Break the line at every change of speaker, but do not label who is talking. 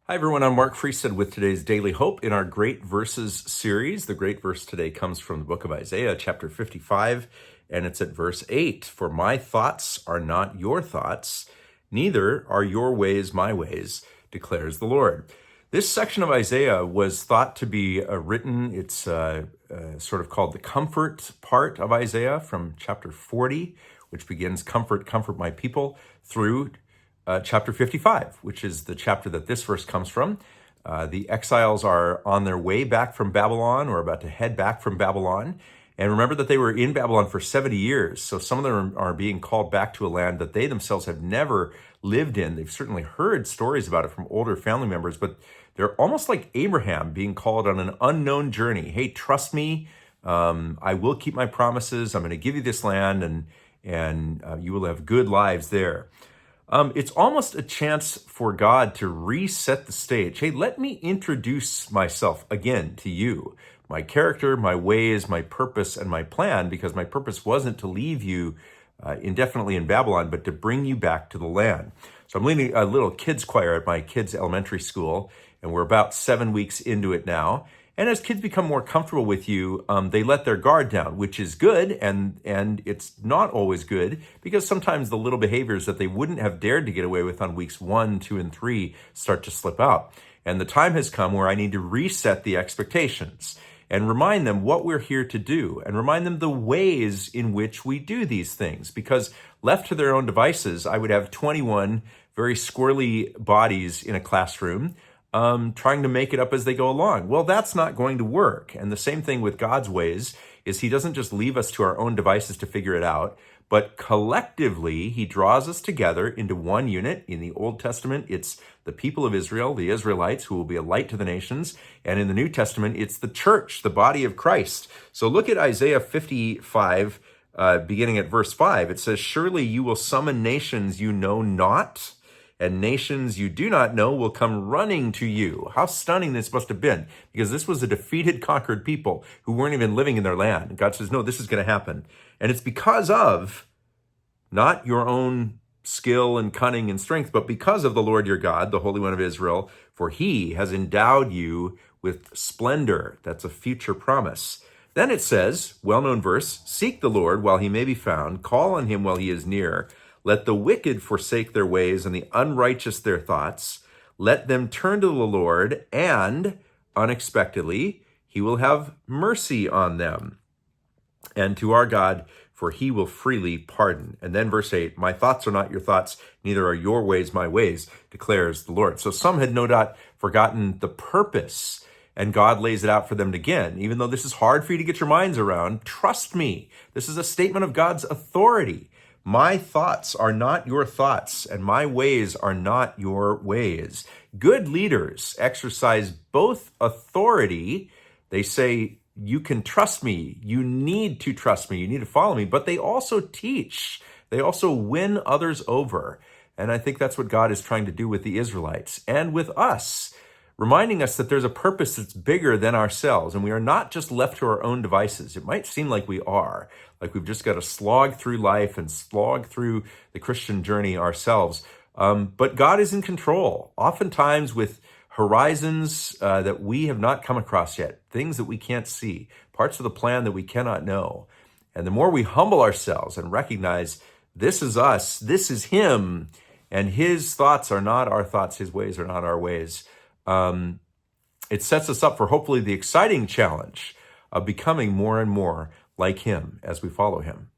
Hi, everyone. I'm Mark Freestad with today's Daily Hope in our Great Verses series. The great verse today comes from the book of Isaiah, chapter 55, and it's at verse 8. For my thoughts are not your thoughts, neither are your ways my ways, declares the Lord. This section of Isaiah was thought to be written, it's sort of called the comfort part of Isaiah from chapter 40, which begins, comfort, comfort my people, through chapter 55, which is the chapter that this verse comes from. The exiles are on their way back from Babylon or about to head back from Babylon. And remember that they were in Babylon for 70 years. So some of them are being called back to a land that they themselves have never lived in. They've certainly heard stories about it from older family members, but they're almost like Abraham being called on an unknown journey. Hey, trust me. I will keep my promises. I'm going to give you this land and you will have good lives there. It's almost a chance for God to reset the stage. Hey, let me introduce myself again to you, my character, my ways, my purpose, and my plan, because my purpose wasn't to leave you indefinitely in Babylon, but to bring you back to the land. So I'm leading a little kids choir at my kids' elementary school, and we're about 7 weeks into it now. And as kids become more comfortable with you, they let their guard down, which is good, and it's not always good, because sometimes the little behaviors that they wouldn't have dared to get away with on weeks 1, 2, and 3 start to slip out. And the time has come where I need to reset the expectations and remind them what we're here to do, and remind them the ways in which we do these things. Because left to their own devices, I would have 21 very squirrely bodies in a classroom, trying to make it up as they go along. Well, that's not going to work. And the same thing with God's ways is he doesn't just leave us to our own devices to figure it out, but collectively he draws us together into one unit. In the Old Testament, it's the people of Israel, the Israelites, who will be a light to the nations. And in the New Testament, it's the church, the body of Christ. So look at Isaiah 55, beginning at verse 5. It says, "Surely you will summon nations you know not, and nations you do not know will come running to you." How stunning this must have been, because this was a defeated, conquered people who weren't even living in their land. And God says, no, this is going to happen. And it's because of not your own skill and cunning and strength, but because of the Lord your God, the Holy One of Israel, for he has endowed you with splendor. That's a future promise. Then it says, well-known verse, "Seek the Lord while he may be found, call on him while he is near. Let the wicked forsake their ways and the unrighteous their thoughts. Let them turn to the Lord, and unexpectedly, he will have mercy on them. And to our God, for he will freely pardon." And then verse 8, "My thoughts are not your thoughts, neither are your ways my ways, declares the Lord." So some had no doubt forgotten the purpose, and God lays it out for them again. Even though this is hard for you to get your minds around, trust me. This is a statement of God's authority. My thoughts are not your thoughts, and my ways are not your ways. Good leaders exercise both authority. They say, you can trust me. You need to trust me. You need to follow me. But they also teach. They also win others over. And I think that's what God is trying to do with the Israelites and with us, reminding us that there's a purpose that's bigger than ourselves, and we are not just left to our own devices. It might seem like we are, like we've just got to slog through life and slog through the Christian journey ourselves. But God is in control, oftentimes with horizons that we have not come across yet, things that we can't see, parts of the plan that we cannot know. And the more we humble ourselves and recognize this is us, this is him, and his thoughts are not our thoughts, his ways are not our ways, it sets us up for hopefully the exciting challenge of becoming more and more like him as we follow him.